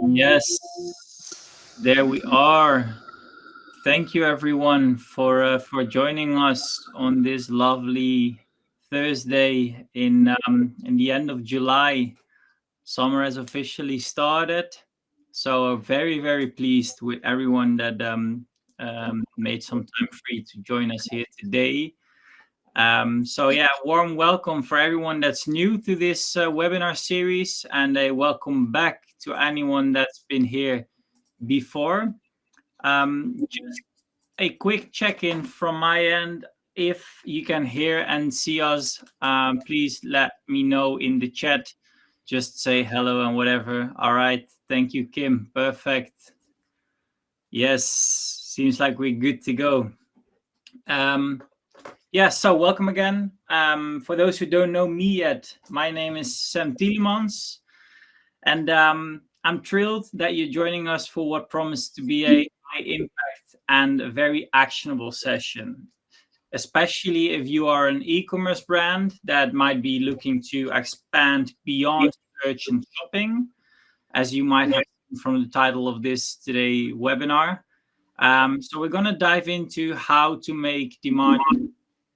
Yes, there we are. Thank you, everyone, for joining us on this lovely Thursday in the end of July. Summer has officially started, so very pleased with everyone that made some time free to join us here today. Warm welcome for everyone that's new to this webinar series, and a welcome back to anyone that's been here before. Just a quick check-in from my end. If you can hear and see us, please let me know in the chat. Just say hello and whatever. All right. Thank you, Kim. Perfect. Yes, seems like we're good to go. So welcome again. For those who don't know me yet, my name is Sam Tielemans, and I'm thrilled that you're joining us for what promised to be a high impact and a very actionable session, especially if you are an e-commerce brand that might be looking to expand beyond search and shopping, as you might have seen from the title of this today webinar. So we're going to dive into how to make demand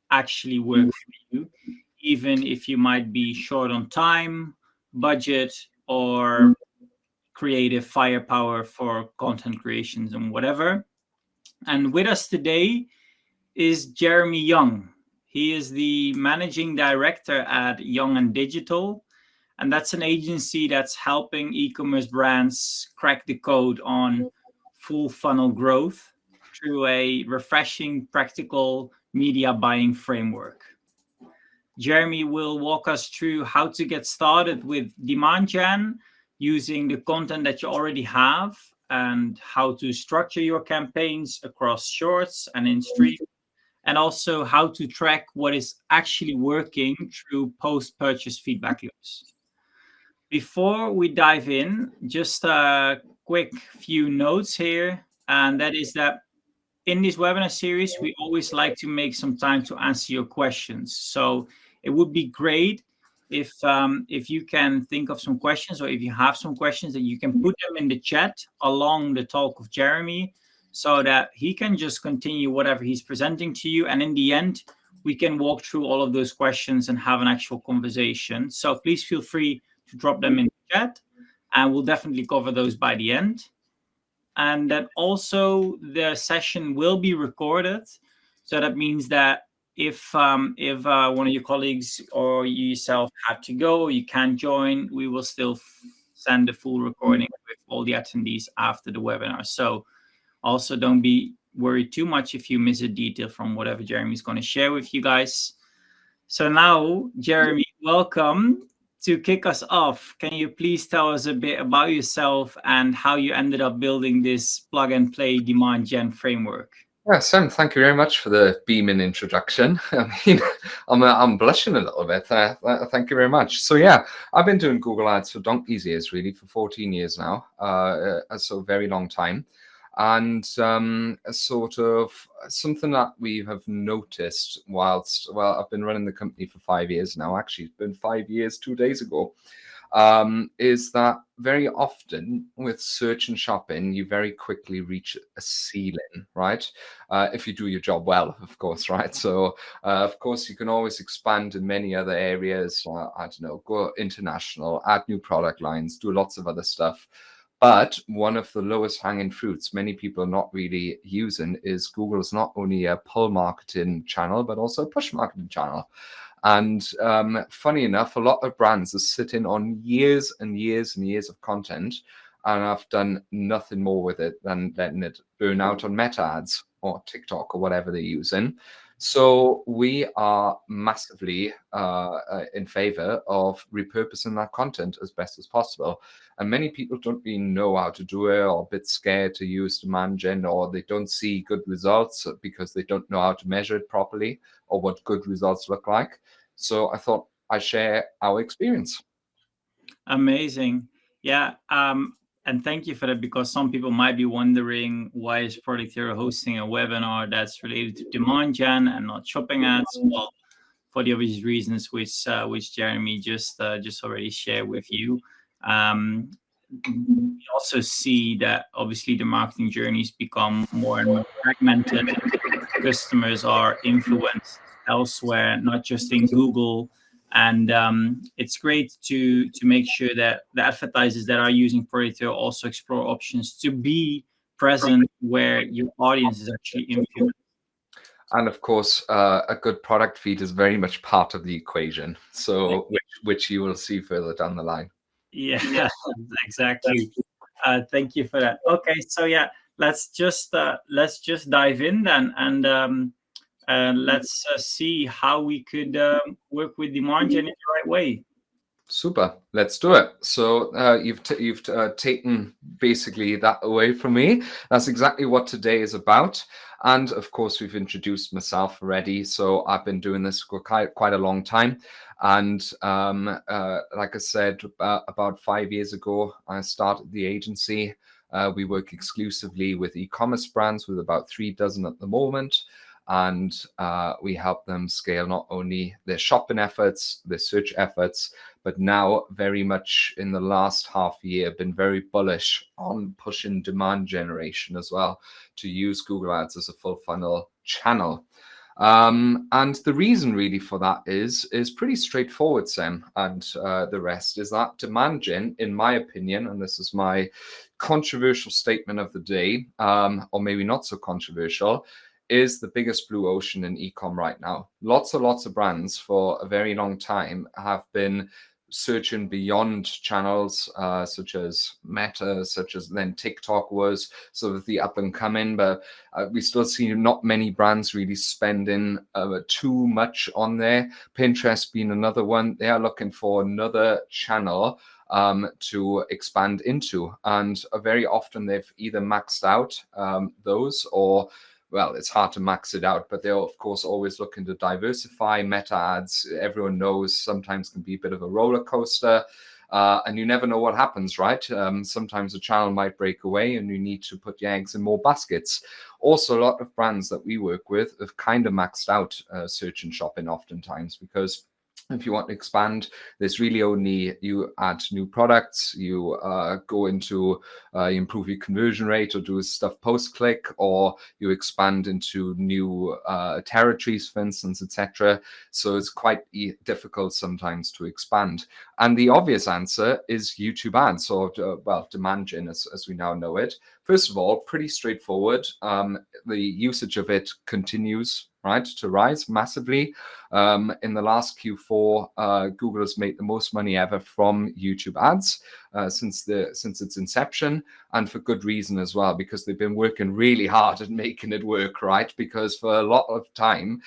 actually work for you, even if you might be short on time, budget, or creative firepower for content creations and whatever. And with us today is Jeremy Young. He is the managing director at Young and Digital, and that's an agency that's helping e-commerce brands crack the code on full funnel growth through a refreshing, practical media buying framework. Jeremy will walk us through how to get started with demand gen using the content that you already have, and how to structure your campaigns across shorts and in stream, and also how to track what is actually working through post-purchase feedback loops. Before we dive in, just a quick few notes here, and that is that in this webinar series, we always like to make some time to answer your questions. So it would be great if you can think of some questions, or if you have some questions, that you can put them in the chat along the talk of Jeremy, so that he can just continue whatever he's presenting to you. And in the end, we can walk through all of those questions and have an actual conversation. So please feel free to drop them in the chat, and we'll definitely cover those by the end. And then also the session will be recorded. So that means that if one of your colleagues or you yourself have to go, you can't join, we will still send the full recording with all the attendees after the webinar. So also don't be worried too much if you miss a detail from whatever Jeremy's going to share with you guys. So now, Jeremy, welcome. To kick us off, can you please tell us a bit about yourself and how you ended up building this plug and play demand gen framework? Yeah, Sam, thank you very much for the beaming introduction. I mean, I'm blushing a little bit. Thank you very much. So yeah, I've been doing Google Ads for donkey's years, really, for 14 years now. So a very long time. And sort of something that we have noticed whilst, well, I've been running the company for 5 years now. Actually, it's been 5 years, 2 days ago. Is that very often with search and shopping, you very quickly reach a ceiling, right? If you do your job well, of course, right? So, of course, you can always expand in many other areas. I don't know, go international, add new product lines, do lots of other stuff. But one of the lowest hanging fruits many people are not really using is Google's not only a pull marketing channel, but also a push marketing channel. And funny enough, a lot of brands are sitting on years and years and years of content, and I've done nothing more with it than letting it burn out on Meta ads or TikTok or whatever they're using. So we are massively in favor of repurposing that content as best as possible. And many people don't really know how to do it, or a bit scared to use demand gen, or they don't see good results because they don't know how to measure it properly or what good results look like. So I thought I'd share our experience. Amazing. Yeah. And thank you for that, because some people might be wondering, why is Producthero hosting a webinar that's related to demand gen and not shopping ads? Well, for the obvious reasons which Jeremy just already shared with you. we also see that obviously the marketing journeys become more and more fragmented. Customers are influenced elsewhere, not just in Google. And it's great to make sure that the advertisers that are using Producthero also explore options to be present where your audience is actually influenced. And of course, a good product feed is very much part of the equation. So which you will see further down the line. Yeah, exactly. Thank you for that. Okay, so yeah, let's just dive in then, and let's see how we could work with demand gen in the right way. Super, let's do it. So you've taken basically that away from me. That's exactly what today is about. And of course, we've introduced myself already. So I've been doing this for quite a long time. And like I said, about 5 years ago, I started the agency. We work exclusively with e-commerce brands, with about 3 dozen at the moment. And we help them scale not only their shopping efforts, their search efforts, but now very much in the last half year been very bullish on pushing demand generation as well, to use Google Ads as a full funnel channel. And the reason really for that is pretty straightforward, Sam, and the rest is that demand gen, in my opinion, and this is my controversial statement of the day, or maybe not so controversial, is the biggest blue ocean in e-com right now. Lots of brands for a very long time have been searching beyond channels such as Meta, such as then TikTok was sort of the up and coming, but we still see not many brands really spending too much on there. Pinterest being another one. They are looking for another channel to expand into, and very often they've either maxed out those, or well, it's hard to max it out, but they're of course always looking to diversify. Meta ads, everyone knows, sometimes can be a bit of a roller coaster, and you never know what happens, right? Sometimes a channel might break away and you need to put your eggs in more baskets. Also, a lot of brands that we work with have kind of maxed out search and shopping oftentimes, because if you want to expand, there's really only you add new products, you go into improve your conversion rate or do stuff post-click, or you expand into new territories, for instance, etc. So it's quite difficult sometimes to expand. And the obvious answer is YouTube ads, or well, demand gen as we now know it. First of all, pretty straightforward. The usage of it continues, right, to rise massively. In the last Q4, Google has made the most money ever from YouTube ads since its inception, and for good reason as well, because they've been working really hard at making it work, right? Because for a lot of time,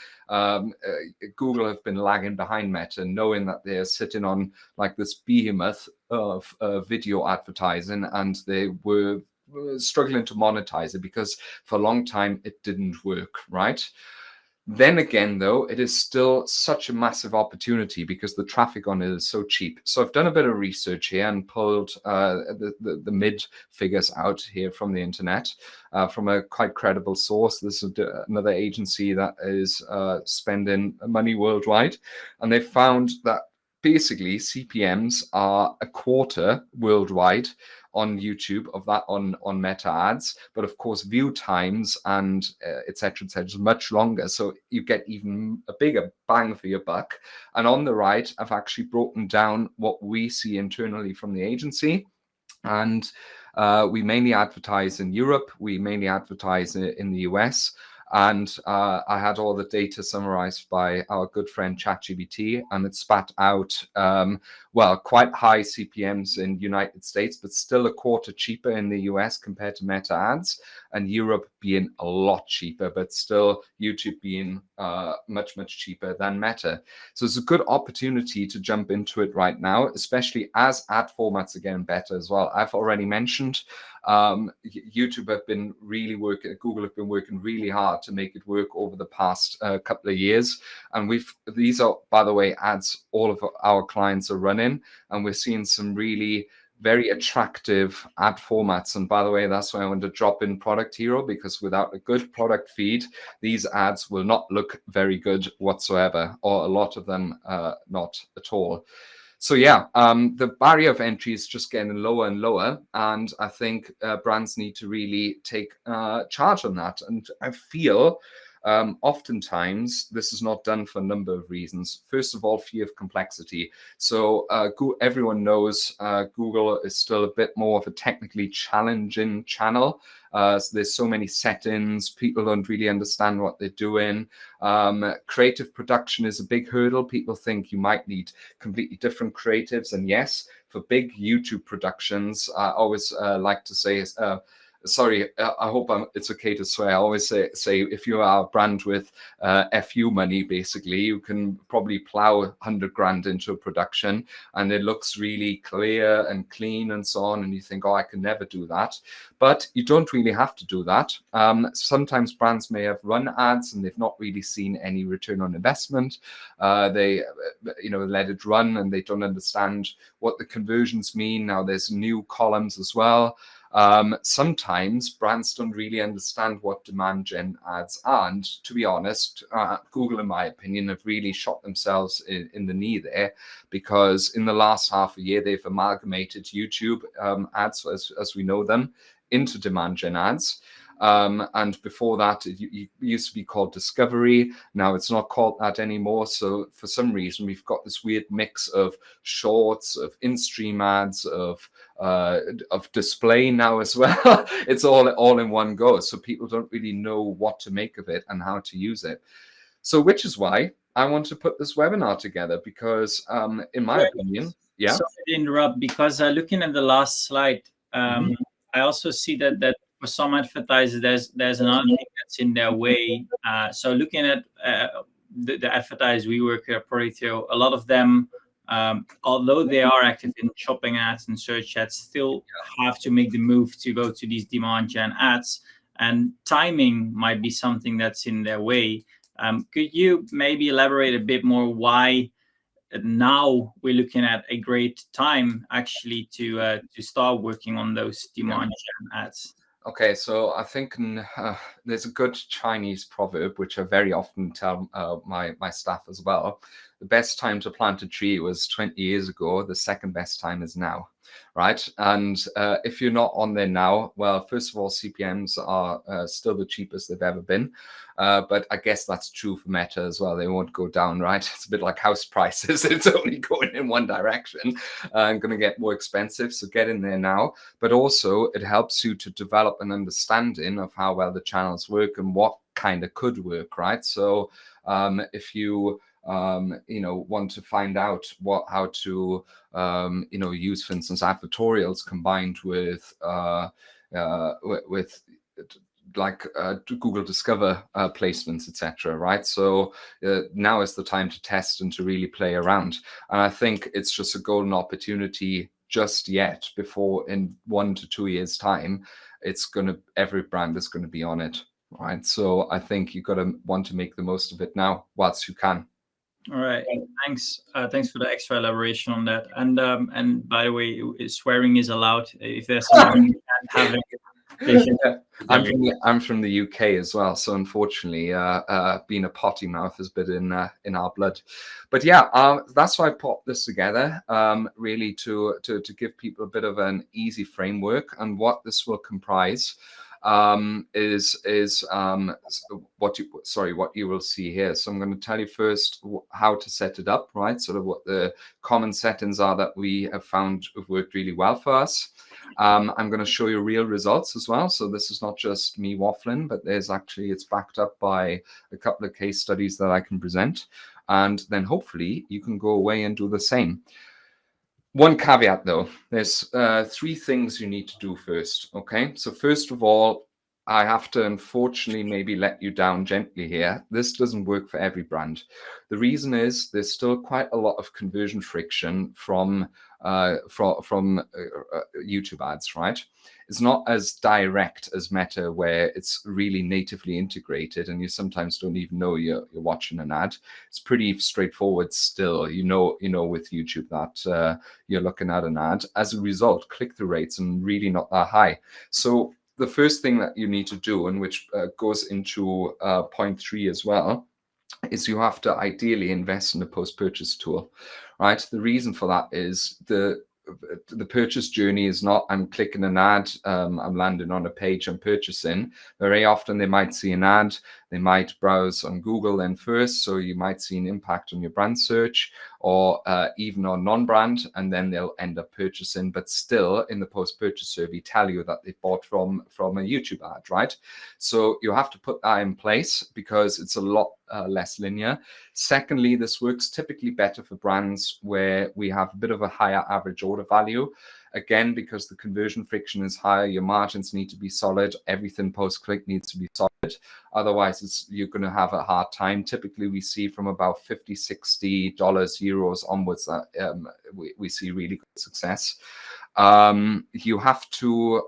Google have been lagging behind Meta, knowing that they're sitting on like this behemoth of video advertising, and they were struggling to monetize it because for a long time it didn't work, right? Then again, though, it is still such a massive opportunity because the traffic on it is so cheap. So I've done a bit of research here and pulled the mid figures out here from the internet, from a quite credible source. This is another agency that is spending money worldwide, and they found that basically CPMs are a quarter worldwide on YouTube of that on Meta ads, but of course view times and etc is much longer, so you get even a bigger bang for your buck. And on the right, I've actually broken down what we see internally from the agency, and we mainly advertise in Europe, we mainly advertise in the US. And I had all the data summarized by our good friend ChatGPT, and it spat out, well, quite high CPMs in United States, but still a quarter cheaper in the US compared to Meta ads, and Europe being a lot cheaper, but still YouTube being much cheaper than Meta. So it's a good opportunity to jump into it right now, especially as ad formats are getting better as well. I've already mentioned YouTube have been really working, Google have been working really hard to make it work over the past couple of years. And these are, by the way, ads all of our clients are running, and we're seeing some really very attractive ad formats. And by the way, that's why I want to drop in Producthero, because without a good product feed, these ads will not look very good whatsoever, or a lot of them not at all. So yeah, the barrier of entry is just getting lower and lower, and I think brands need to really take charge on that. And I feel oftentimes this is not done for a number of reasons. First of all, fear of complexity. So everyone knows Google is still a bit more of a technically challenging channel. So there's so many settings, people don't really understand what they're doing. Creative production is a big hurdle. People think you might need completely different creatives. And yes, for big YouTube productions, I always like to say, sorry, I hope it's okay to swear. I always say if you are a brand with FU money, basically, you can probably plow 100 grand into a production and it looks really clear and clean and so on. And you think, oh, I can never do that. But you don't really have to do that. Sometimes brands may have run ads and they've not really seen any return on investment. They, let it run and they don't understand what the conversions mean. Now there's new columns as well. Sometimes brands don't really understand what demand gen ads are. And to be honest, Google, in my opinion, have really shot themselves in the knee there, because in the last half a year, they've amalgamated YouTube ads as we know them into demand gen ads. And before that, it used to be called Discovery. Now it's not called that anymore. So for some reason, we've got this weird mix of shorts, of in-stream ads, of display now as well. It's all in one go. So people don't really know what to make of it and how to use it. So which is why I want to put this webinar together, because in my opinion, yeah. Sorry to interrupt, because looking at the last slide, I also see that for some advertisers, there's another thing that's in their way. So looking at the advertisers we work at Producthero, a lot of them, although they are active in shopping ads and search ads, still have to make the move to go to these demand gen ads, and timing might be something that's in their way. Could you maybe elaborate a bit more why now we're looking at a great time actually to start working on those demand gen ads? Okay, so I think there's a good Chinese proverb, which I very often tell my staff as well. The best time to plant a tree was 20 years ago. The second best time is now, right? And if you're not on there now, well, first of all, CPMs are still the cheapest they've ever been. But I guess that's true for Meta as well. They won't go down, right? It's a bit like house prices. It's only going in one direction and going to get more expensive. So get in there now. But also it helps you to develop an understanding of how well the channels work and what kind of could work, right? So if you want to find out how to use, for instance, advertorials combined with Google Discover placements, etc. Right? So now is the time to test and to really play around. And I think it's just a golden opportunity just yet, before in 1 to 2 years time, every brand is going to be on it. Right? So I think you've got to want to make the most of it now whilst you can. All right, thanks. Thanks for the extra elaboration on that. And by the way, swearing is allowed. If there's someone who can't have it, I'm from the UK as well, so unfortunately, being a potty mouth has been in our blood. But yeah, that's why I popped this together, really to give people a bit of an easy framework. And what this will comprise is what you will see here. So I'm going to tell you first how to set it up, right? Sort of what the common settings are that we have found have worked really well for us. I'm going to show you real results as well. So this is not just me waffling, but it's backed up by a couple of case studies that I can present. And then hopefully you can go away and do the same. One caveat though, there's 3 things you need to do first. Okay, so first of all, I have to unfortunately maybe let you down gently here. This doesn't work for every brand. The reason is there's still quite a lot of conversion friction from YouTube ads, right? It's not as direct as Meta, where it's really natively integrated and you sometimes don't even know you're watching an ad. It's pretty straightforward still. You know with YouTube that you're looking at an ad. As a result, click-through rates are really not that high. So the first thing that you need to do, and which goes into point 3 as well, is you have to ideally invest in a post-purchase tool, right? The reason for that is the purchase journey is not I'm clicking an ad, I'm landing on a page, I'm purchasing. Very often they might see an ad, they might browse on Google then first, so you might see an impact on your brand search, or even on non-brand, and then they'll end up purchasing, but still in the post-purchase survey tell you that they bought from a YouTube ad, right? So you have to put that in place because it's a lot less linear. Secondly, this works typically better for brands where we have a bit of a higher average order value. Again, because the conversion friction is higher, your margins need to be solid. Everything post-click needs to be solid. Otherwise, you're going to have a hard time. Typically, we see from about $50, $60, euros onwards that we see really good success. You have to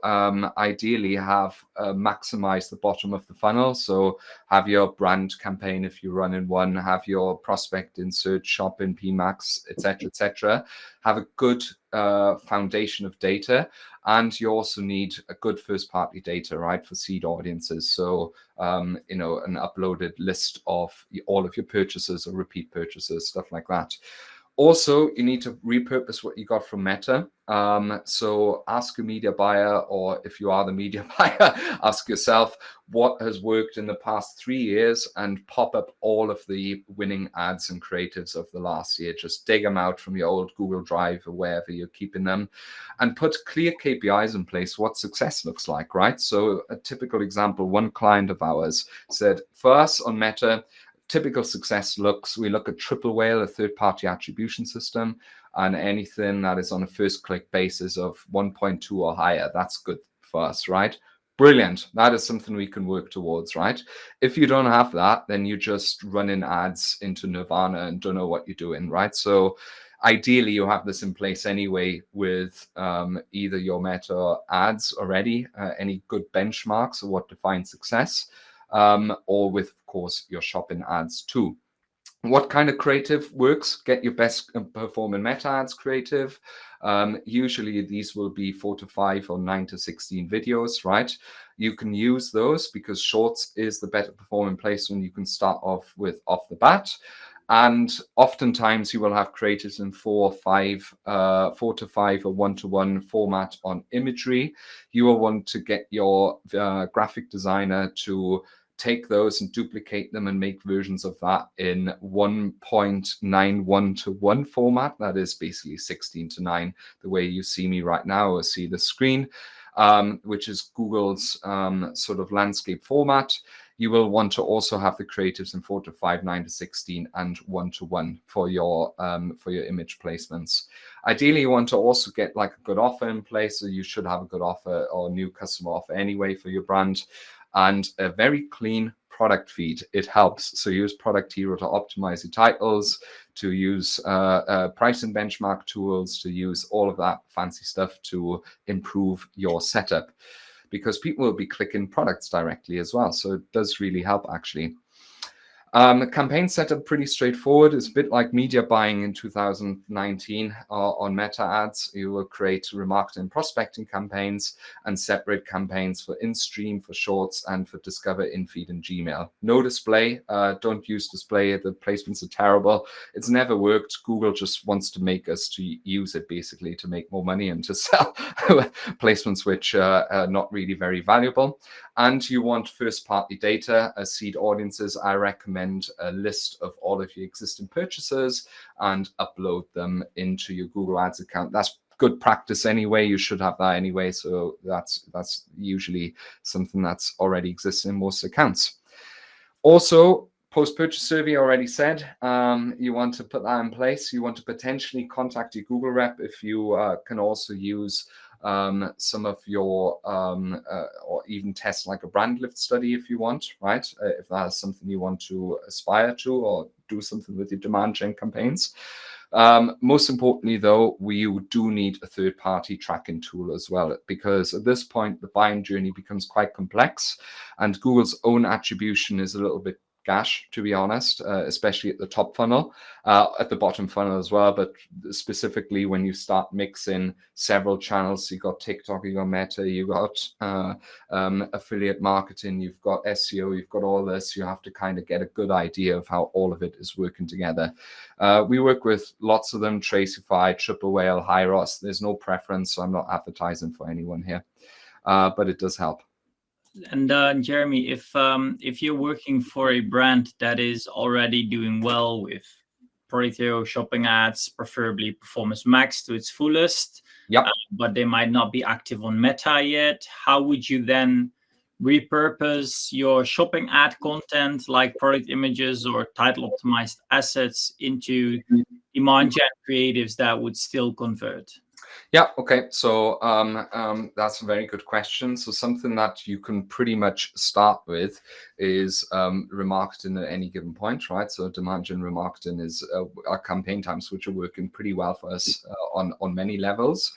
ideally have maximize the bottom of the funnel. So have your brand campaign if you run in one, have your prospect in search, shop in PMax, etc., etc. Have a good foundation of data, and you also need a good first-party data, right, for seed audiences. So you know, an uploaded list of all of your purchases or repeat purchases, stuff like that. Also, you need to repurpose what you got from Meta. So ask a media buyer, or if you are the media buyer, ask yourself what has worked in the past 3 years and pop up all of the winning ads and creatives of the last year. Just dig them out from your old Google Drive or wherever you're keeping them, and put clear KPIs in place, what success looks like, right? So a typical example, one client of ours said, for us on Meta, typical success looks, we look at Triple Whale, a third-party attribution system, and anything that is on a first-click basis of 1.2 or higher, that's good for us, right? Brilliant. That is something we can work towards, right? If you don't have that, then you just running ads into Nirvana and don't know what you're doing, right? So ideally, you have this in place anyway with either your Meta ads already, any good benchmarks of what defines success, or with, of course, your shopping ads too. What kind of creative works? Get your best performing Meta ads creative. Usually these will be 4 to 5 or 9 to 16 videos, right? You can use those because Shorts is the better performing place when you can start off with off the bat. And oftentimes you will have creators in 4 to 5 or 1-to-1 format on imagery. You will want to get your graphic designer to take those and duplicate them and make versions of that in 1.91-to-1 format. That is basically 16:9, the way you see me right now or see the screen, which is Google's sort of landscape format. You will want to also have the creatives in 4 to 5, 9 to 16, and 1-to-1 for your image placements. Ideally, you want to also get like a good offer in place. So you should have a good offer or new customer offer anyway for your brand, and a very clean product feed. It helps. So use Producthero to optimize your titles, to use pricing benchmark tools, to use all of that fancy stuff to improve your setup, because people will be clicking products directly as well. So it does really help, actually. Campaign setup, pretty straightforward. It's a bit like media buying in 2019 on Meta ads. You will create remarketing prospecting campaigns and separate campaigns for in-stream, for Shorts, and for Discover, in-feed, and Gmail. No display. Don't use display. The placements are terrible. It's never worked. Google just wants to make us to use it, basically, to make more money and to sell placements which are not really very valuable. And you want first-party data as seed audiences. I recommend a list of all of your existing purchases and upload them into your Google Ads account. That's good practice anyway. You should have that anyway. So that's usually something that's already exists in most accounts. Also, post-purchase survey, already said, you want to put that in place. You want to potentially contact your Google rep if you can also use some of your, or even test like a brand lift study if you want, right? If that is something you want to aspire to, or do something with your demand gen campaigns. Most importantly, though, we do need a third-party tracking tool as well, because at this point, the buying journey becomes quite complex, and Google's own attribution is a little bit gash, to be honest, especially at the top funnel, at the bottom funnel as well. But specifically when you start mixing several channels, you got TikTok, you got Meta, you got affiliate marketing, you've got SEO, you've got all this. You have to kind of get a good idea of how all of it is working together. We work with lots of them: Tracify, Triple Whale, Hyros. There's no preference, so I'm not advertising for anyone here, but it does help. And Jeremy, if you're working for a brand that is already doing well with Producthero shopping ads, preferably Performance Max to its fullest, Yep. But they might not be active on Meta yet, how would you then repurpose your shopping ad content, like product images or title optimized assets, into demand gen creatives that would still convert? Yeah, okay. So that's a very good question. So something that you can pretty much start with is remarketing at any given point, right? So demand gen remarketing is our campaign times, which are working pretty well for us on many levels.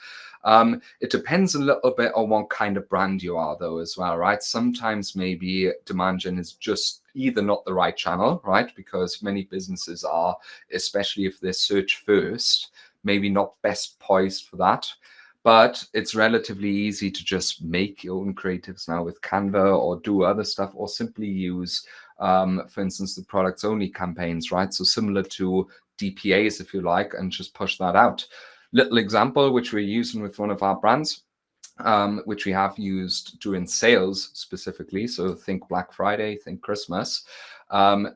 It depends a little bit on what kind of brand you are, though, as well, right? Sometimes maybe demand gen is just either not the right channel, right? Because many businesses are, especially if they're search first, maybe not best poised for that. But it's relatively easy to just make your own creatives now with Canva, or do other stuff, or simply use, for instance, the products only campaigns, right? So similar to DPAs, if you like, and just push that out. Little example, which we're using with one of our brands, which we have used during sales specifically. So think Black Friday, think Christmas.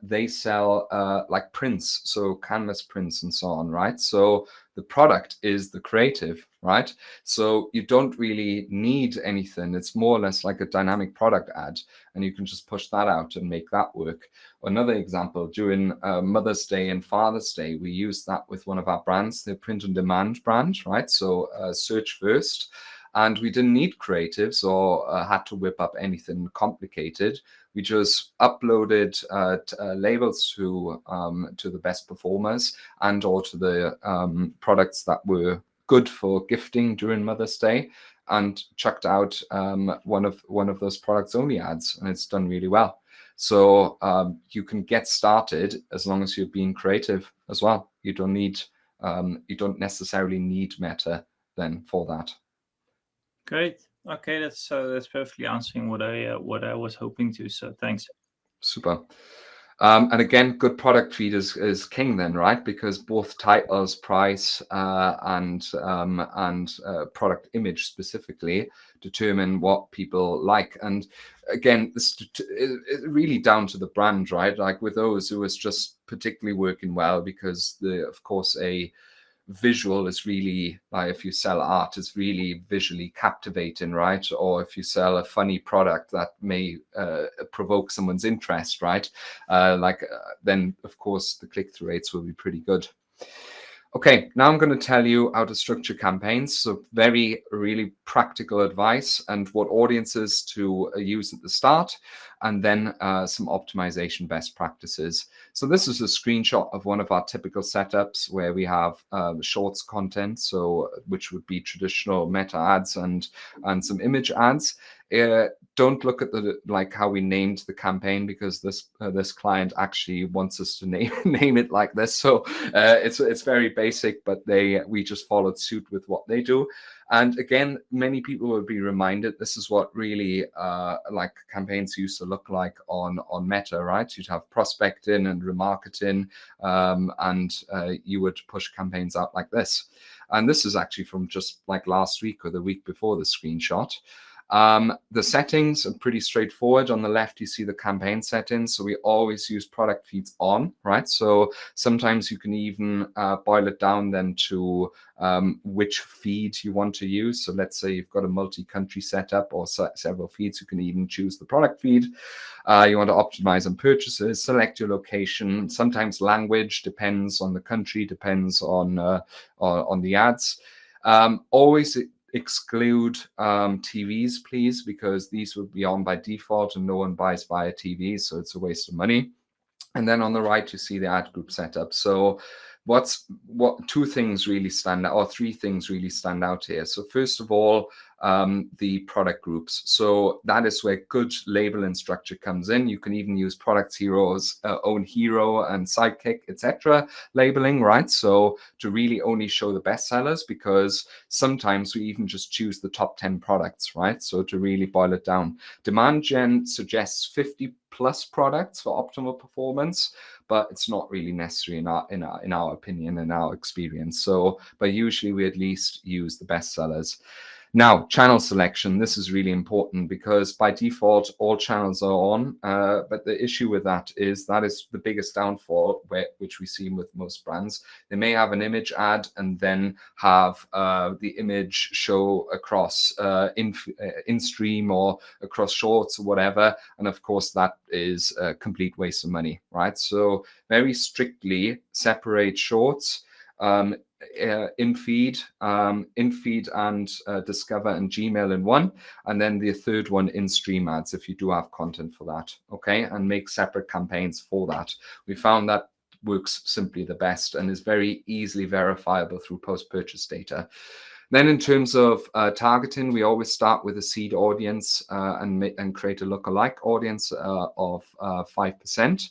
They sell like prints, so canvas prints and so on, right? So the product is the creative, right? So you don't really need anything. It's more or less like a dynamic product ad, and you can just push that out and make that work. Another example, during Mother's Day and Father's Day, we used that with one of our brands, the print on demand brand, right? So search first. And we didn't need creatives or had to whip up anything complicated. We just uploaded labels to the best performers, and or to the products that were good for gifting during Mother's Day, and chucked out one of those products only ads, and it's done really well. So you can get started as long as you're being creative as well. You don't necessarily need Meta then for that. Great. Okay, that's perfectly answering what I was hoping to. So thanks. Super. And again, good product feed is king then, right? Because both titles, price, and product image specifically determine what people like. And again, this is really down to the brand, right? Like with those, it was just particularly working well because of course, a visual is really, like, if you sell art, it's really visually captivating, right? Or if you sell a funny product that may provoke someone's interest, right? Then of course the click-through rates will be pretty good. Okay, now I'm going to tell you how to structure campaigns. So very, really practical advice, and what audiences to use at the start, and then some optimization best practices. So this is a screenshot of one of our typical setups where we have shorts content, so which would be traditional meta ads and some image ads. Don't look at how we named the campaign, because this client actually wants us to name it like this. So it's very basic, but we just followed suit with what they do. And again, many people will be reminded this is what really like campaigns used to look like on Meta, right? You'd have prospecting and remarketing, and you would push campaigns out like this. And this is actually from just like last week or the week before the screenshot. The settings are pretty straightforward. On the left, you see the campaign settings. So we always use product feeds on, right? So sometimes you can even boil it down then to which feed you want to use. So let's say you've got a multi-country setup or several feeds, you can even choose the product feed. You want to optimize on purchases, select your location. Sometimes language depends on the country, depends on the ads. Always exclude TVs, please, because these would be on by default and no one buys via TV, so it's a waste of money. And then on the right, you see the ad group setup. So two things really stand out, or three things really stand out here. So first of all, the product groups. So that is where good labeling structure comes in. You can even use Producthero's own hero and sidekick, etc. labeling, right? So to really only show the best sellers, because sometimes we even just choose the top 10 products, right? So to really boil it down, Demand Gen suggests 50 plus products for optimal performance, but it's not really necessary in our opinion, in our experience. So, but usually we at least use the best sellers. Now, channel selection, this is really important because by default, all channels are on. But the issue with that is the biggest downfall, which we see with most brands. They may have an image ad and then have the image show across in stream or across shorts or whatever. And of course, that is a complete waste of money, right? So very strictly separate shorts, in feed and Discover and Gmail in one, and then the third one in stream ads if you do have content for that. Okay, and make separate campaigns for that. We found that works simply the best and is very easily verifiable through post-purchase data. Then in terms of targeting, we always start with a seed audience and create a lookalike audience of 5%.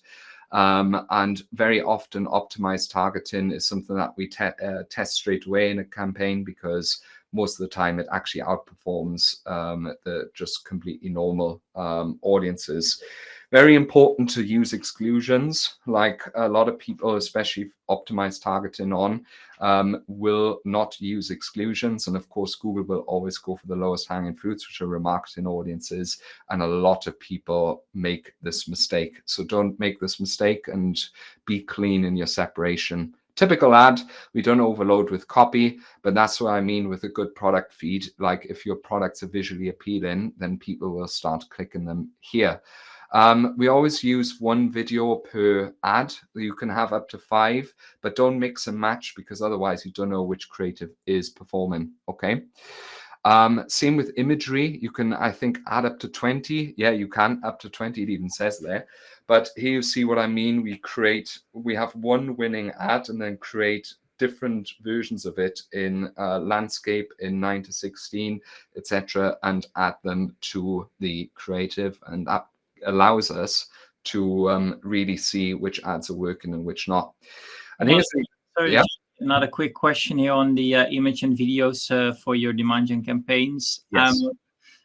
And very often optimized targeting is something that we test straight away in a campaign, because most of the time it actually outperforms the just completely normal audiences. Very important to use exclusions. Like a lot of people, especially optimized targeting on, will not use exclusions. And of course, Google will always go for the lowest hanging fruits, which are remarketing audiences. And a lot of people make this mistake. So don't make this mistake and be clean in your separation. Typical ad, we don't overload with copy, but that's what I mean with a good product feed. Like if your products are visually appealing, then people will start clicking them here. We always use one video per ad. You can have up to 5, but don't mix and match, because otherwise you don't know which creative is performing. Okay. Same with imagery. You can, I think, add up to 20. Yeah, you can up to 20. It even says there. But here you see what I mean. We have one winning ad and then create different versions of it in landscape, in 9:16, etc., and add them to the creative, and that allows us to really see which ads are working and which not. And here's another quick question here on the image and videos for your demand gen campaigns. Yes.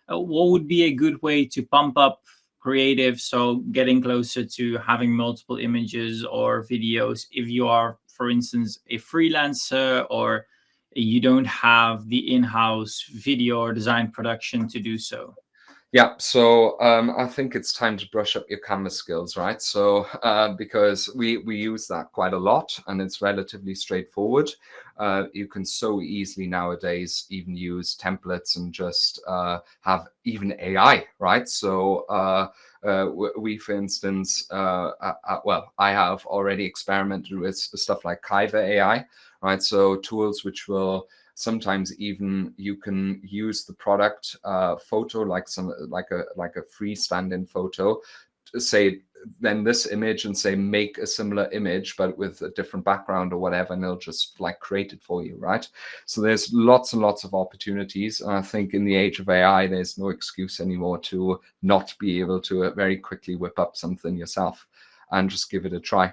What would be a good way to pump up creative, so getting closer to having multiple images or videos if you are, for instance, a freelancer or you don't have the in-house video or design production to do so? Yeah, so I think it's time to brush up your Canvas skills, right? So because we use that quite a lot and it's relatively straightforward. You can so easily nowadays even use templates and just have even AI, right? So we, for instance, well, I have already experimented with stuff like Kiva AI, right? So tools which will sometimes even you can use the product photo, like a free stand-in photo, to say then this image and say make a similar image but with a different background or whatever, and it'll just like create it for you, right? So there's lots and lots of opportunities, and I think in the age of AI there's no excuse anymore to not be able to very quickly whip up something yourself and just give it a try.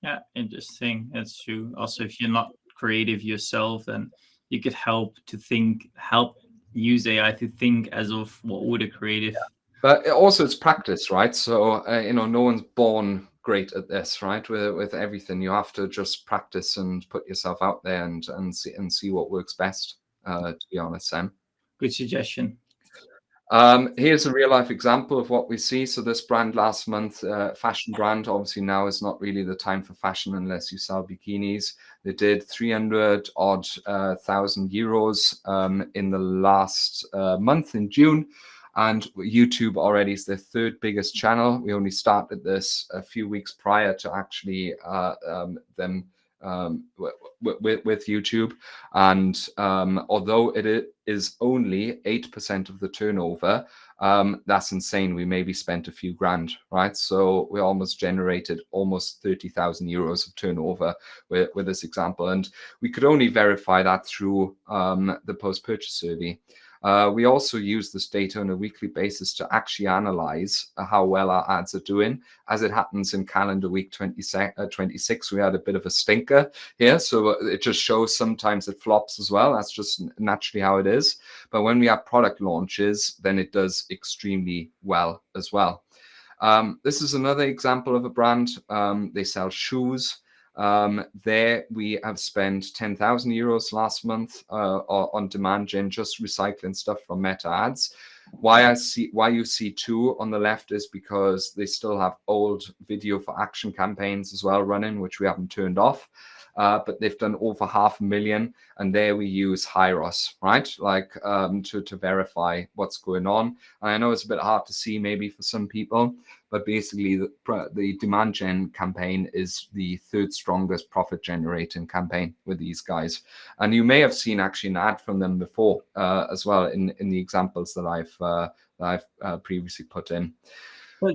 Yeah, interesting. That's true. Also, if you're not creative yourself, then you could help use AI to think as of what would a creative. Yeah. But also it's practice, right? So no one's born great at this, right? With everything, you have to just practice and put yourself out there and see what works best. To be honest, Sam. Good suggestion. Here's a real life example of what we see. So this brand last month, fashion brand, obviously now is not really the time for fashion unless you sell bikinis. They did 300 odd thousand euros in the last month in June. And YouTube already is their third biggest channel. We only started this a few weeks prior to actually them with YouTube. And although it is only 8% of the turnover, that's insane. We maybe spent a few grand, right? So we almost generated almost 30,000 euros of turnover with this example. And we could only verify that through the post-purchase survey. We also use this data on a weekly basis to actually analyze how well our ads are doing. As it happens in calendar week 26, we had a bit of a stinker here. So it just shows sometimes it flops as well. That's just naturally how it is. But when we have product launches, then it does extremely well as well. This is another example of a brand. They sell shoes. There we have spent 10,000 euros last month on demand gen, just recycling stuff from Meta ads. Why you see 2 on the left is because they still have old video for action campaigns as well running, which we haven't turned off. But they've done over 500,000, and there we use Hyros, right? Like to verify what's going on. And I know it's a bit hard to see maybe for some people, but basically the demand gen campaign is the 3rd strongest profit generating campaign with these guys. And you may have seen actually an ad from them before as well in the examples that I've previously put in. Well,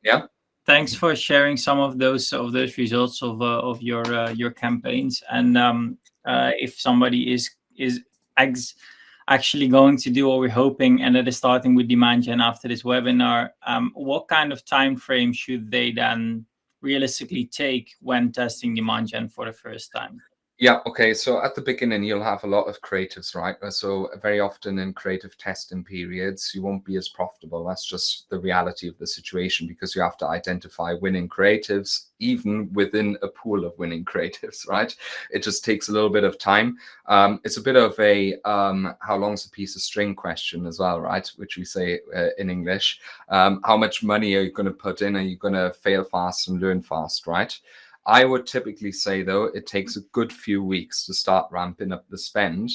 yeah. Thanks for sharing some of those results of your campaigns. And if somebody is actually going to do what we're hoping, and that is starting with demand gen after this webinar, what kind of time frame should they then realistically take when testing demand gen for the first time? Yeah, okay. So at the beginning, you'll have a lot of creatives, right? So very often in creative testing periods, you won't be as profitable. That's just the reality of the situation, because you have to identify winning creatives, even within a pool of winning creatives, right? It just takes a little bit of time. It's a bit of a how long's a piece of string question as well, right? Which we say in English. How much money are you going to put in? Are you going to fail fast and learn fast, right? I would typically say, though, it takes a good few weeks to start ramping up the spend,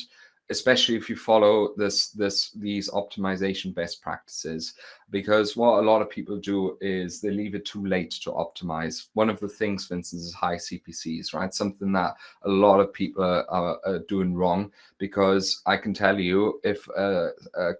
especially if you follow these optimization best practices, because what a lot of people do is they leave it too late to optimize. One of the things, for instance, is high CPCs, right? Something that a lot of people are doing wrong, because I can tell you, if a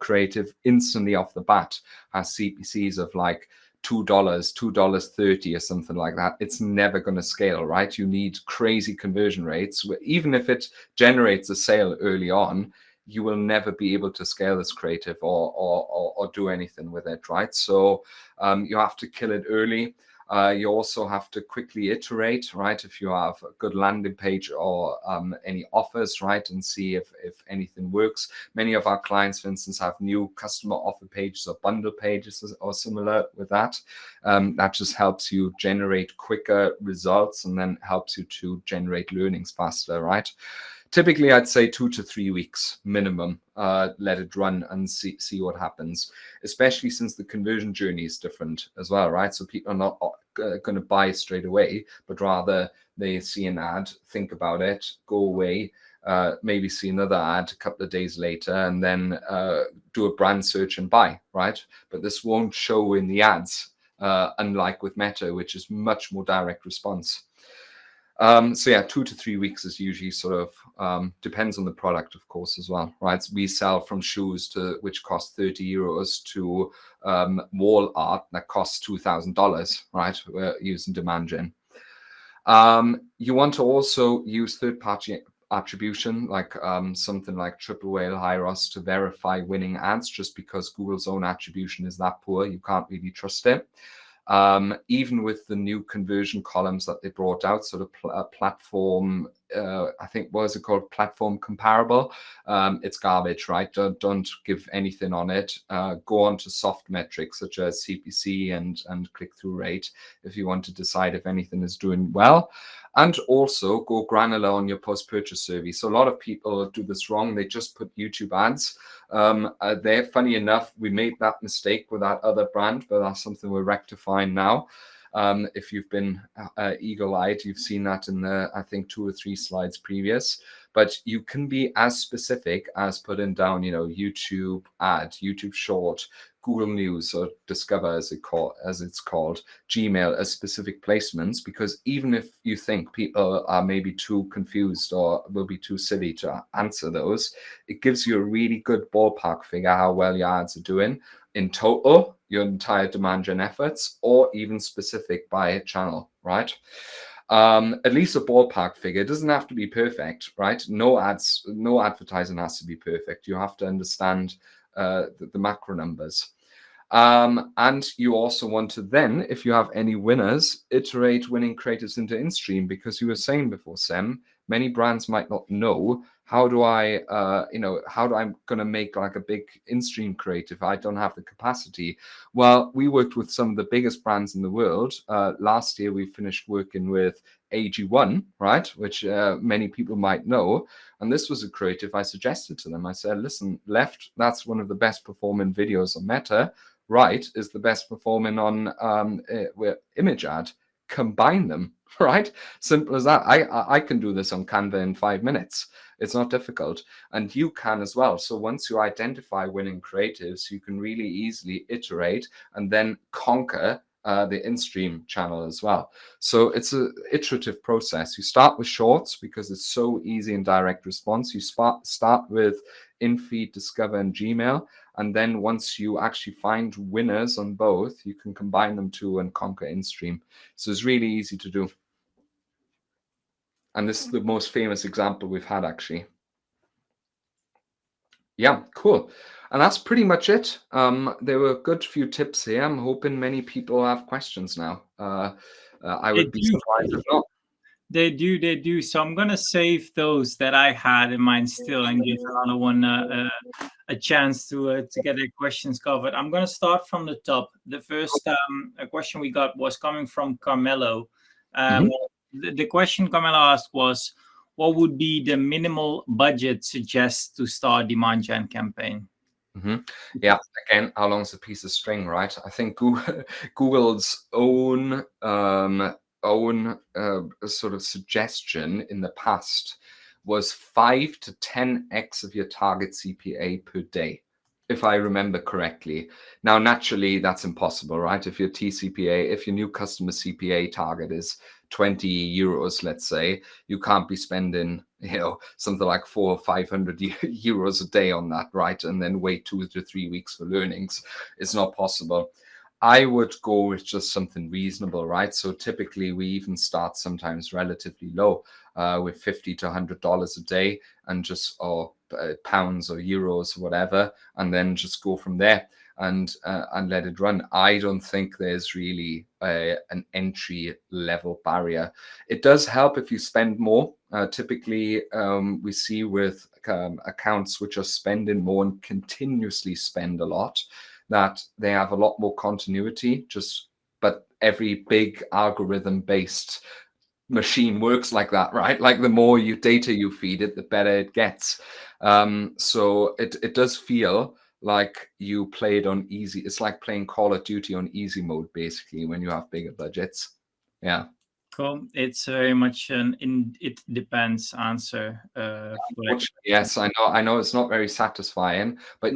creative instantly off the bat has CPCs of like $2, $2.30 or something like that, it's never going to scale, right? You need crazy conversion rates. Even if it generates a sale early on, you will never be able to scale this creative or do anything with it, right? So you have to kill it early. You also have to quickly iterate, right? If you have a good landing page or any offers, right? And see if anything works. Many of our clients, for instance, have new customer offer pages or bundle pages or similar with that. That just helps you generate quicker results, and then helps you to generate learnings faster, right? Typically, I'd say 2 to 3 weeks minimum. Let it run and see what happens, especially since the conversion journey is different as well, right? So people are not going to buy straight away, but rather they see an ad, think about it, go away, maybe see another ad a couple of days later, and then do a brand search and buy, right? But this won't show in the ads, unlike with Meta, which is much more direct response. So yeah, 2 to 3 weeks is usually sort of, depends on the product, of course, as well, right? So we sell from shoes which cost 30 euros to wall art that costs $2,000, right? We're using demand gen. You want to also use third-party attribution, like something like Triple Whale, Hyros, to verify winning ads, just because Google's own attribution is that poor. You can't really trust it. Even with the new conversion columns that they brought out, sort of platform, I think, what is it called? Platform comparable. It's garbage, right? Don't give anything on it. Go on to soft metrics such as CPC and click-through rate if you want to decide if anything is doing well. And also go granular on your post-purchase survey. So a lot of people do this wrong. They just put YouTube ads there. Funny enough, we made that mistake with that other brand, but that's something we're rectifying now. If you've been eagle-eyed, you've seen that in the, I think, 2 or 3 slides previous. But you can be as specific as putting down, YouTube ad, YouTube short, Google News or Discover, as it's called, Gmail as specific placements, because even if you think people are maybe too confused or will be too silly to answer those, it gives you a really good ballpark figure how well your ads are doing in total, your entire demand gen efforts, or even specific by channel, right? At least a ballpark figure. It doesn't have to be perfect, right? No advertising has to be perfect. You have to understand the macro numbers. And you also want to then, if you have any winners, iterate winning creatives into in-stream, because you were saying before, Sam, many brands might not know how do I, I'm going to make like a big in-stream creative. I don't have the capacity. Well, we worked with some of the biggest brands in the world. Last year, we finished working with AG1, right, which many people might know. And this was a creative I suggested to them. I said, listen, left, that's one of the best performing videos on Meta. Right is the best performing on image ad. Combine them, right? Simple as that. I can do this on Canva in 5 minutes. It's not difficult, and you can as well. So once you identify winning creatives, you can really easily iterate and then conquer the in-stream channel as well. So it's an iterative process. You start with shorts because it's so easy and direct response. You start with in-feed, Discover, and Gmail. And then once you actually find winners on both, you can combine them too and conquer in-stream. So it's really easy to do. And this is the most famous example we've had, actually. Yeah, cool. And that's pretty much it. There were a good few tips here. I'm hoping many people have questions now. I would be surprised if not. They do. So I'm gonna save those that I had in mind still, and give another one a chance to get their questions covered. I'm gonna start from the top. The first question we got was coming from Carmelo. The question Carmelo asked was, what would be the minimal budget suggest to start demand gen campaign? Yeah, again, how long's a piece of string, right? I think Google's own sort of suggestion in the past was 5 to 10x of your target CPA per day, if I remember correctly. Now, naturally, that's impossible, right? If your TCPA, if your new customer CPA target is 20 euros, let's say, you can't be spending, something like 400 or 500 euros a day on that, right? And then wait 2 to 3 weeks for learnings. It's not possible. I would go with just something reasonable, right? So typically we even start sometimes relatively low with $50 to $100 a day, and just pounds or euros or whatever, and then just go from there and let it run. I don't think there's really an entry level barrier. It does help if you spend more. Typically, we see with accounts which are spending more and continuously spend a lot, that they have a lot more continuity, but every big algorithm based machine works like that, right? Like the more data you feed it, the better it gets. So it does feel like you play it on easy. It's like playing Call of Duty on easy mode, basically, when you have bigger budgets. Yeah. Cool. It's very much it depends answer. Yes, I know it's not very satisfying, but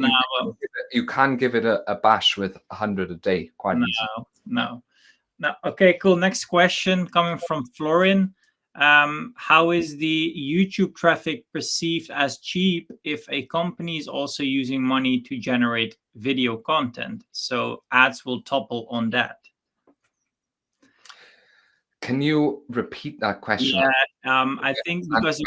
you can give it a bash with 100 a day quite easily. No. Okay, cool. Next question coming from Florin. How is the YouTube traffic perceived as cheap if a company is also using money to generate video content? So ads will topple on that. Can you repeat that question? Yeah, I think because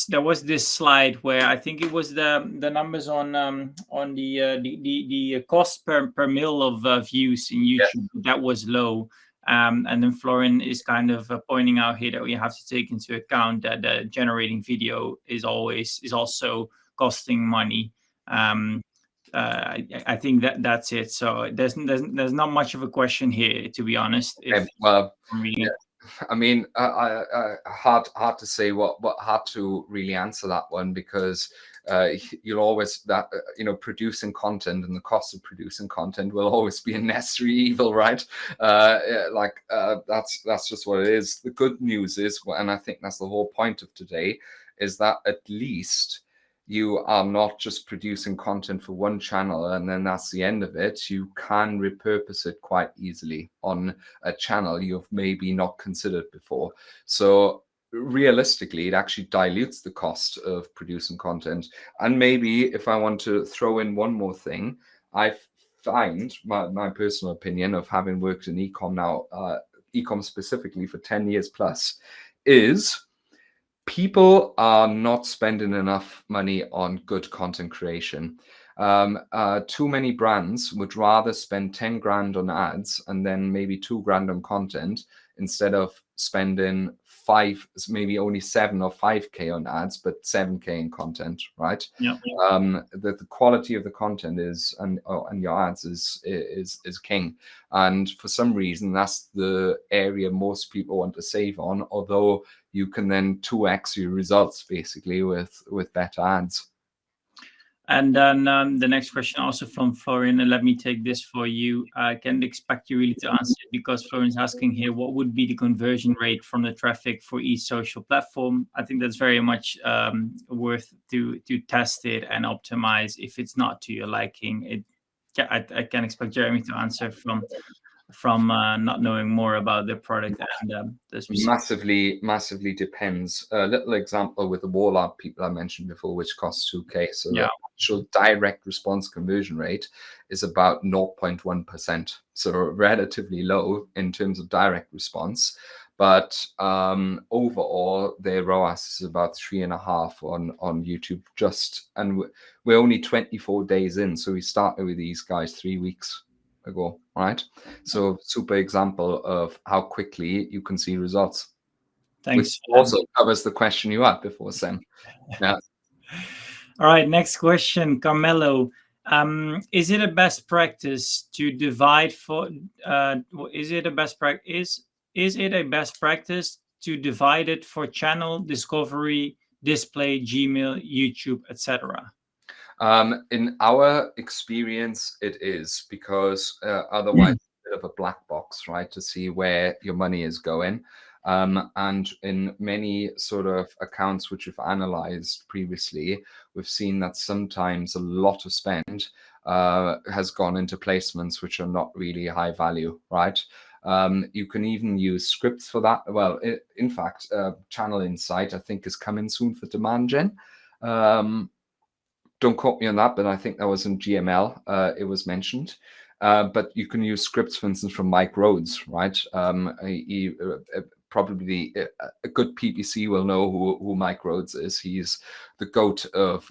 there was this slide where I think it was the numbers on the cost per mil of views in YouTube. Yeah. That was low. And then Florin is kind of pointing out here that we have to take into account that generating video is also costing money. I think that's it. So there's not much of a question here, to be honest. I mean, hard to say hard to really answer that one, because you'll always producing content and the cost of producing content will always be a necessary evil, right? That's just what it is. The good news is, and I think that's the whole point of today, is that at least you are not just producing content for one channel and then that's the end of it. You can repurpose it quite easily on a channel you've maybe not considered before. So realistically, it actually dilutes the cost of producing content. And maybe if I want to throw in one more thing, I find my personal opinion of having worked in ecom now, ecom specifically for 10 years plus, is people are not spending enough money on good content creation. Too many brands would rather spend 10 grand on ads and then maybe 2 grand on content instead of spending maybe only 7 or 5K on ads, but 7K in content, right? Yeah. The quality of the content and your ads is king. And for some reason, that's the area most people want to save on, although you can then 2x your results basically with better ads. And then the next question also from Florian, and let me take this for you. I can't expect you really to answer it because Florian's asking here, what would be the conversion rate from the traffic for each social platform? I think that's very much worth to test it and optimize. If it's not to your liking, I can expect Jeremy to answer from not knowing more about the product and the specific. Massively depends. A little example with the wall art people I mentioned before, which costs 2K. So the actual direct response conversion rate is about 0.1%. So relatively low in terms of direct response. But overall, their ROAS is about 3.5 on YouTube. And we're only 24 days in. So we started with these guys 3 weeks ago, right? So super example of how quickly you can see results. Thanks. Which also covers the question you had before, Sam. Yeah. All right, next question, Carmelo. Is it a best practice to divide for? Is it a best practice? Is it a best practice to divide it for channel, discovery, display, Gmail, YouTube, etc.? In our experience, it is, because otherwise it's a bit of a black box, right, to see where your money is going. And in many sort of accounts which we've analyzed previously, we've seen that sometimes a lot of spend has gone into placements which are not really high value, right? You can even use scripts for that. Well, in fact, Channel Insight, I think, is coming soon for demand gen. Don't quote me on that, but I think that was in GML. It was mentioned. But you can use scripts, for instance, from Mike Rhodes, right? Probably a good PPC will know who Mike Rhodes is. He's the goat of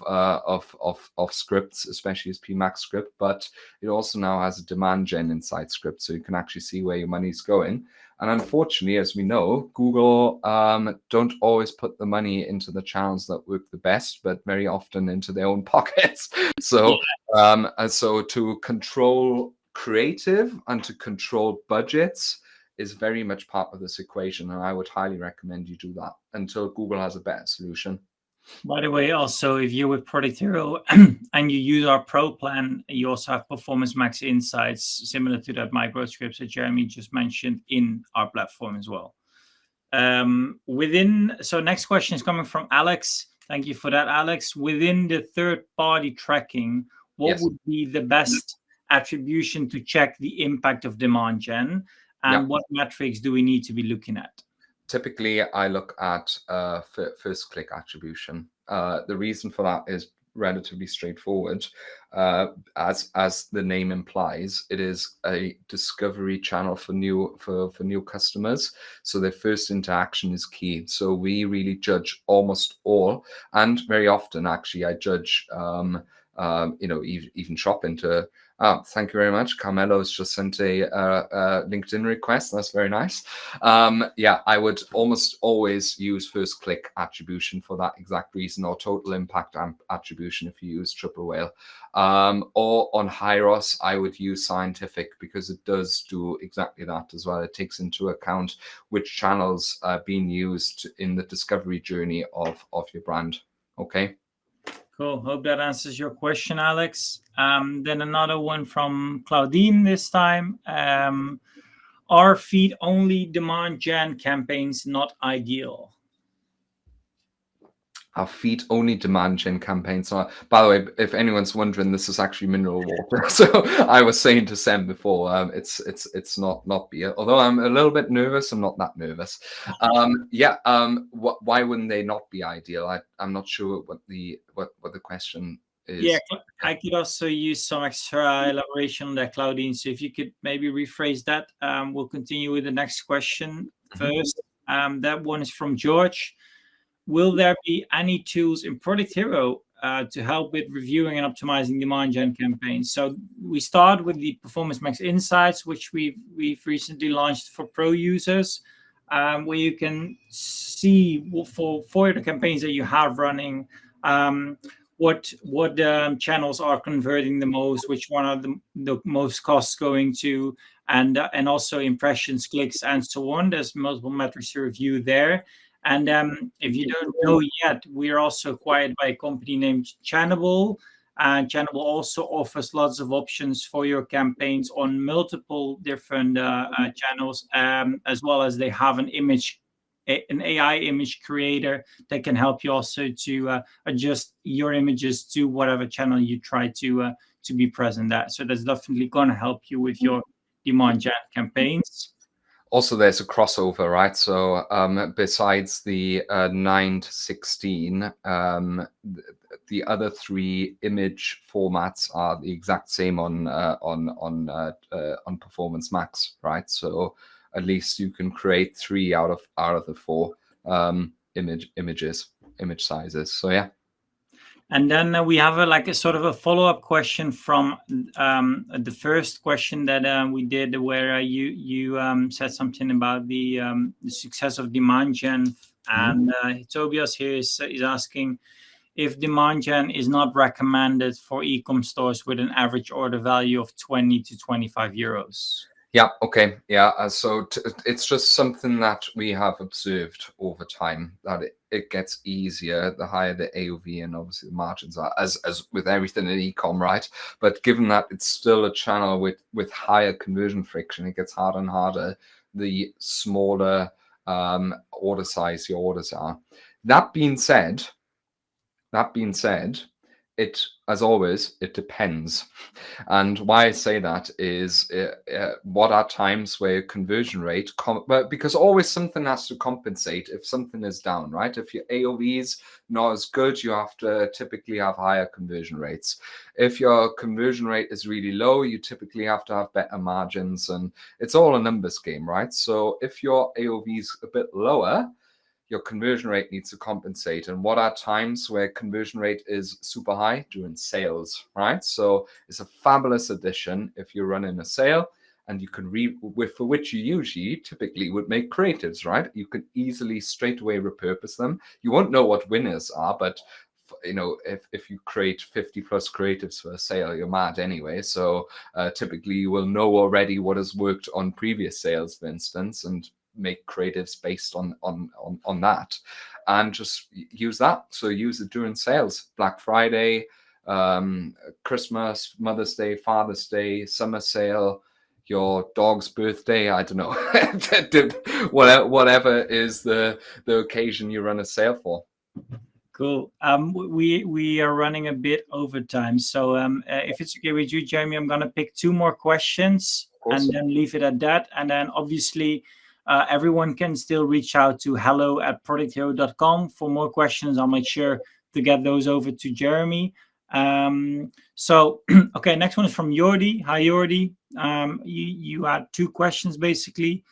scripts, especially his PMax script. But it also now has a demand gen inside script, so you can actually see where your money's going. And unfortunately, as we know, Google don't always put the money into the channels that work the best, but very often into their own pockets. So, so to control creative and to control budgets is very much part of this equation. And I would highly recommend you do that until Google has a better solution. By the way, also, if you're with Producthero and you use our Pro plan, you also have Performance Max Insights, similar to that micro scripts that Jeremy just mentioned, in our platform as well. So next question is coming from Alex. Thank you for that, Alex. Within the third-party tracking, what would be the best attribution to check the impact of demand gen? And what metrics do we need to be looking at? Typically, I look at first click attribution. The reason for that is relatively straightforward. As the name implies, it is a discovery channel for new customers. So their first interaction is key. So we really judge almost all, and very often actually I judge even shop into. Thank you very much. Carmelo's just sent a LinkedIn request. That's very nice. I would almost always use first click attribution for that exact reason, or total impact attribution if you use triple whale. Or on Hyros, I would use scientific, because it does do exactly that as well. It takes into account which channels are being used in the discovery journey of your brand. Okay. Cool. Hope that answers your question, Alex. Then another one from Claudine this time. Are feed-only demand gen campaigns not ideal? our feed only demand gen campaigns. So, by the way, if anyone's wondering, this is actually mineral water. So I was saying to Sam before, it's not beer. Although I'm a little bit nervous, I'm not that nervous. Why wouldn't they not be ideal? I'm not sure what the question is. Yeah, I could also use some extra elaboration on that, Claudine. So if you could maybe rephrase that, we'll continue with the next question first. That one is from George. Will there be any tools in Producthero to help with reviewing and optimizing demand gen campaigns? So we start with the Performance Max Insights, which we've recently launched for pro users, where you can see for the campaigns that you have running, what channels are converting the most, which one are the most costs going to, and also impressions, clicks, and so on. There's multiple metrics to review there. And if you don't know yet, we're also acquired by a company named Channable. And Channable also offers lots of options for your campaigns on multiple different channels, as well as they have an AI image creator that can help you also to adjust your images to whatever channel you try to be present at. So that's definitely going to help you with your demand gen campaigns. Also, there's a crossover, right? So besides the 9 to 16, the other 3 image formats are the exact same on Performance Max, right? So at least you can create 3 out of the 4 image sizes. So yeah. And then we have a sort of a follow-up question from the first question that we did, where you said something about the success of demand gen, and Tobias here is asking if demand gen is not recommended for e-com stores with an average order value of 20 to 25 euros. Yeah, okay. Yeah, so it's just something that we have observed over time, that it gets easier the higher the AOV, and obviously the margins are, as with everything in e-com, right? But given that it's still a channel with higher conversion friction, it gets harder and harder the smaller order size your orders are. That being said, it, as always, it depends. And why I say that is what are times where conversion rate, because always something has to compensate if something is down, right? If your AOV is not as good, you have to typically have higher conversion rates. If your conversion rate is really low, you typically have to have better margins, and it's all a numbers game, right? So if your AOV is a bit lower, your conversion rate needs to compensate. And what are times where conversion rate is super high? During sales, right? So it's a fabulous addition if you're running a sale and you can for which you usually typically would make creatives, right? You can easily straight away repurpose them. You won't know what winners are, but if you create 50 plus creatives for a sale, you're mad anyway. So typically you will know already what has worked on previous sales, for instance, and make creatives based on that, and just use that. So use it during sales, Black Friday, Christmas, Mother's Day, Father's Day, summer sale, your dog's birthday, I don't know, whatever is the occasion you run a sale for. Cool. We are running a bit over time, so if it's okay with you, Jeremy, I'm gonna pick 2 more questions and then leave it at that. And then obviously everyone can still reach out to hello@producthero.com for more questions. I'll make sure to get those over to Jeremy. So okay, next one is from Jordi. Hi Jordi. You had 2 questions basically.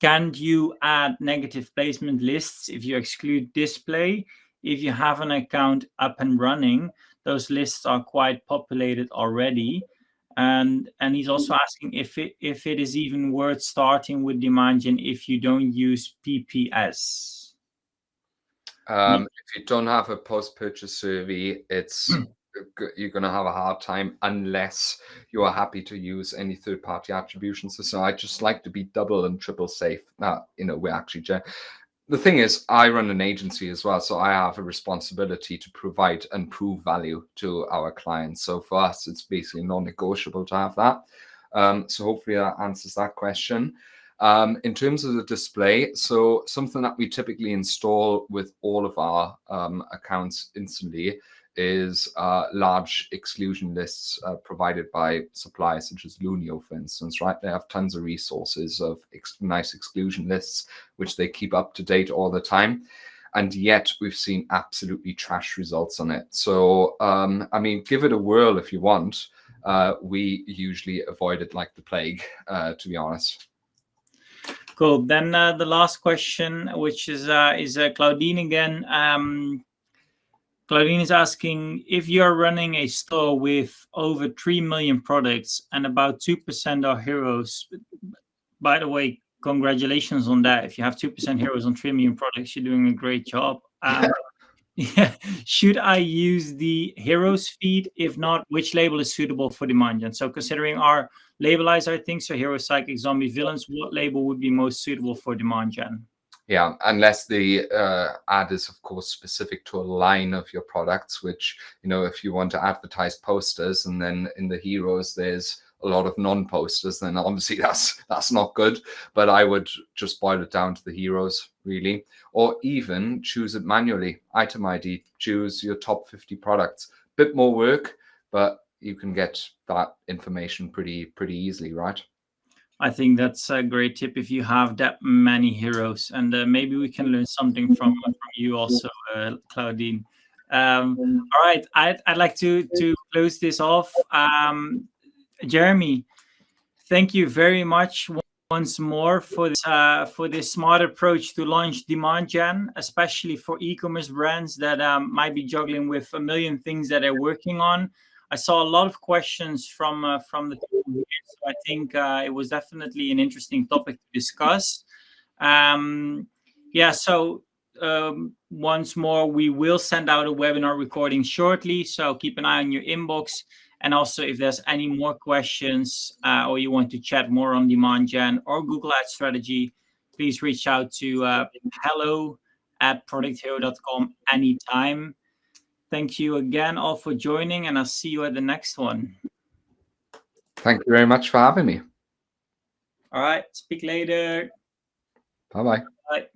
Can you add negative placement lists if you exclude display? If you have an account up and running, those lists are quite populated already. And he's also asking if it is even worth starting with demand gen if you don't use PPS. If you don't have a post-purchase survey, you're going to have a hard time unless you are happy to use any third-party attribution. So I just like to be double and triple safe. We're actually the thing is, I run an agency as well, so I have a responsibility to provide and prove value to our clients. So for us, it's basically non-negotiable to have that. So hopefully that answers that question. In terms of the display, so something that we typically install with all of our accounts instantly is large exclusion lists provided by suppliers such as Lunio, for instance, right? They have tons of resources of nice exclusion lists, which they keep up to date all the time. And yet we've seen absolutely trash results on it. So, I mean, give it a whirl if you want. We usually avoid it like the plague, to be honest. Cool. Then the last question, which is Claudine again. Claudine is asking, if you're running a store with over 3 million products and about 2% are heroes, by the way, congratulations on that. If you have 2% heroes on 3 million products, you're doing a great job. Yeah. Should I use the heroes feed? If not, which label is suitable for demand gen? So considering our labelizer things, so hero, psychic, zombie, villains, what label would be most suitable for demand gen? Yeah, unless the ad is, of course, specific to a line of your products, which, you know, if you want to advertise posters and then in the heroes there's a lot of non-posters, then obviously that's not good. But I would just boil it down to the heroes, really, or even choose it manually. Item ID, choose your top 50 products. Bit more work, but you can get that information pretty easily, right? I think that's a great tip if you have that many heroes, and maybe we can learn something from you also, Claudine. All right, I'd like to close this off. Jeremy, thank you very much once more for this smart approach to launch demand gen, especially for e-commerce brands that might be juggling with a million things that they're working on. I saw a lot of questions from the people here, so I think it was definitely an interesting topic to discuss. Yeah, so once more, we will send out a webinar recording shortly, so keep an eye on your inbox. And also, if there's any more questions or you want to chat more on demand gen or Google Ads strategy, please reach out to hello@producthero.com anytime. Thank you again all for joining, and I'll see you at the next one. Thank you very much for having me. All right. Speak later. Bye-bye. Bye.